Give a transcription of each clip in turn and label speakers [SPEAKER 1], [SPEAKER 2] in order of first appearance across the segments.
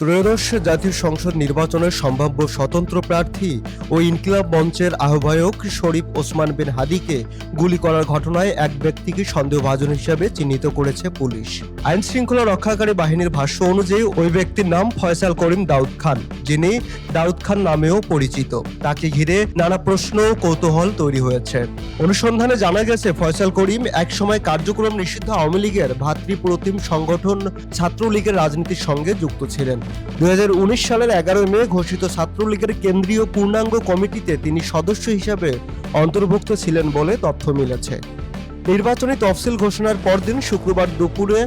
[SPEAKER 1] ত্রয়োদশ জাতীয় সংসদ নির্বাচনের সম্ভাব্য স্বতন্ত্র প্রার্থী ও ইনকিলাব মঞ্চের আহ্বায়ক শরীফ ওসমান বিন হাদিকে গুলি করার ঘটনায় এক ব্যক্তিকে সন্দেহভাজন হিসেবে চিহ্নিত করেছে পুলিশ। আইন শৃঙ্খলা রক্ষাকারী বাহিনীর ভাষ্য অনুযায়ী ওই ব্যক্তির নাম ফয়সাল করিম দাউদ খান, যিনি দাউদ খান নামেও পরিচিত। তাকে ঘিরে নানা প্রশ্ন ও কৌতূহল তৈরি হয়েছে। অনুসন্ধানে জানা গেছে ফয়সাল করিম একসময় কার্যক্রম নিষিদ্ধ আওয়ামী লীগের ভাতৃপ্রতিম সংগঠন ছাত্রলীগের রাজনীতির সঙ্গে যুক্ত ছিলেন। 2019 সালের 11 মে ঘোষিত ছাত্রলীগের কেন্দ্রীয় পূর্ণাঙ্গ কমিটিতে তিনি সদস্য হিসেবে অন্তর্ভুক্ত ছিলেন বলে তথ্য মিলেছে। নির্বাচনী তফসিল ঘোষণার পরদিন শুক্রবার দুপুরে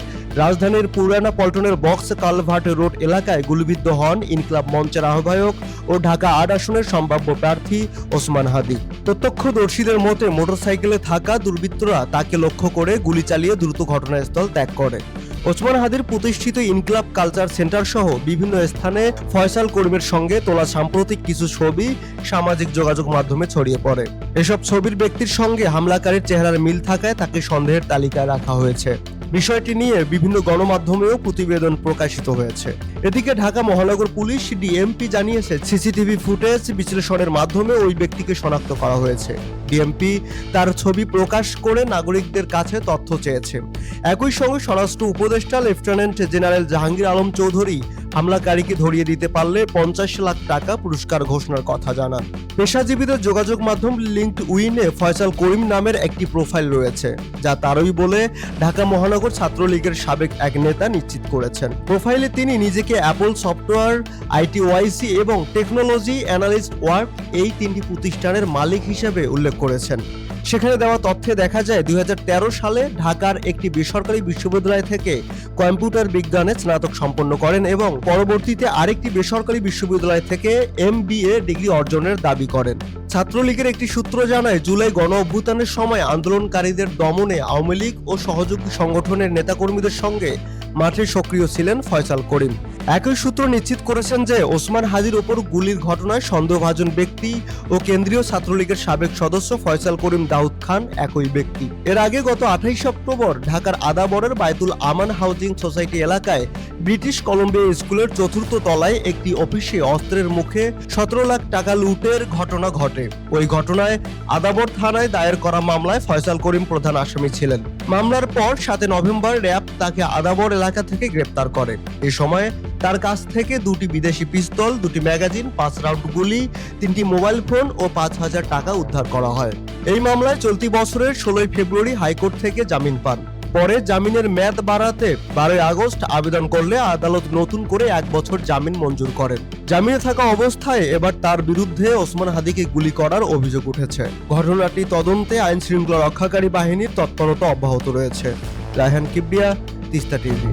[SPEAKER 1] রাজধানীর পুরানা পল্টনের বক্স কালভার্ট রোড এলাকায় গুলিবিদ্ধ হন ইনকিলাব মঞ্চের আহ্বায়ক ও ঢাকা 8 আসনের সম্ভাব্য প্রার্থী ওসমান হাদি। প্রত্যক্ষদর্শীদের মতে মোটরসাইকেলে থাকা দুর্বৃত্তরা তাকে লক্ষ্য করে গুলি চালিয়ে দ্রুত ঘটনাস্থল ত্যাগ করে। ওসমান হাদির প্রতিষ্ঠিত ইনকিলাব কালচার সেন্টার সহ বিভিন্ন স্থানে ফয়সাল করিমের সঙ্গে তোলা সাম্প্রতিক কিছু ছবি সামাজিক যোগাযোগ মাধ্যমে ছড়িয়ে পড়ে। এসব ছবির ব্যক্তির সঙ্গে হামলাকারীর চেহারার মিল থাকায় তাকে সন্দেহের তালিকায় রাখা হয়েছে। বিষয়টি নিয়ে বিভিন্ন গণমাধ্যমেও প্রতিবেদন প্রকাশিত হয়েছে। এদিকে ঢাকা মহানগর পুলিশ ডিএমপি জানিয়েছে, সিসিটিভি ফুটেজ বিশ্লেষণের মাধ্যমে ওই ব্যক্তিকে শনাক্ত করা হয়েছে। ডিএমপি তার ছবি প্রকাশ করে নাগরিকদের কাছে তথ্য চেয়েছে। একই সঙ্গে স্বরাষ্ট্র উপদেষ্টা লেফটেন্যান্ট জেনারেল জাহাঙ্গীর আলম চৌধুরী হামলাকারীকে ধরিয়ে দিতে পারলে 50 লাখ টাকা পুরস্কার ঘোষণার কথা জানান। পেশাজীবীদের যোগাযোগ মাধ্যম লিঙ্কডইনে ফয়সাল করিম নামের একটি প্রোফাইল রয়েছে, যা তারই বলে ঢাকা মহানগর ছাত্রলীগের সাবেক এক নেতা নিশ্চিত করেছেন। প্রোফাইলে তিনি নিজেকে অ্যাপল সফটওয়্যার, আইটিওয়াইসি এবং টেকনোলজি অ্যানালিস্ট ওয়ার্ক এই 3টি প্রতিষ্ঠানের মালিক হিসেবে উল্লেখ করেছেন। সেখানে দেওয়া তথ্যে দেখা যায় 2013 সালে ঢাকার একটি বেসরকারি বিশ্ববিদ্যালয় থেকে কম্পিউটার বিজ্ঞানে স্নাতক সম্পন্ন করেন এবং পরবর্তীতে আরেকটি বেসরকারি বিশ্ববিদ্যালয় থেকে MBA ডিগ্রি অর্জনের দাবি করেন। ছাত্রলীগের একটি সূত্র জানায়, জুলাই গণ অভ্যুত্থানের সময় আন্দোলনকারীদের দমনে আওয়ামী লীগ ও সহযোগী সংগঠনের নেতাকর্মীদের সঙ্গে মাঠে সক্রিয় ছিলেন ফয়সাল করিম। একই সূত্র নিশ্চিত করেছেন যে ওসমান হাদির ওপর গুলির ঘটনায় সন্দেহভাজন ব্যক্তি ও কেন্দ্রীয় ছাত্রলীগের সাবেক সদস্য ফয়সাল করিম দাউদ খান একই ব্যক্তি। এর আগে গত 28 অক্টোবর ঢাকার আদাবরের বায়তুল আমান হাউজিং সোসাইটি এলাকায় ব্রিটিশ কলম্বিয়া স্কুলের 4র্থ তলায় একটি অফিসে অস্ত্রের মুখে 17 লাখ টাকা লুটের ঘটনা ঘটে। ওই ঘটনায় আদাবর থানায় দায়ের করা মামলায় ফয়সাল করিম প্রধান আসামি ছিলেন। মামলার পর 7 নভেম্বর র্যাব তাকে আদাবর এলাকা থেকে গ্রেপ্তার করে। এ সময় তার কাছ থেকে 2টি বিদেশি পিস্তল, 2টি ম্যাগাজিন, 5 রাউন্ড গুলি, 3টি মোবাইল ফোন ও 5,000 টাকা উদ্ধার করা হয়। এই মামলায় চলতি বছরের 16 ফেব্রুয়ারি হাইকোর্ট থেকে জামিন পান। পরে জামিনের মেয়াদ বাড়াতে 12 আগস্ট আবেদন করলে আদালত নতুন করে 1 বছর জামিন মঞ্জুর করেন। জামিনে থাকা অবস্থায় এবার তার বিরুদ্ধে ওসমান হাদিকে গুলি করার অভিযোগ উঠেছে। ঘটনাটি তদন্তে আইন শৃঙ্খলা রক্ষাকারী বাহিনীর তৎপরতা অব্যাহত রয়েছে। রায়হান কিবরিয়া, তিস্তা টিভি।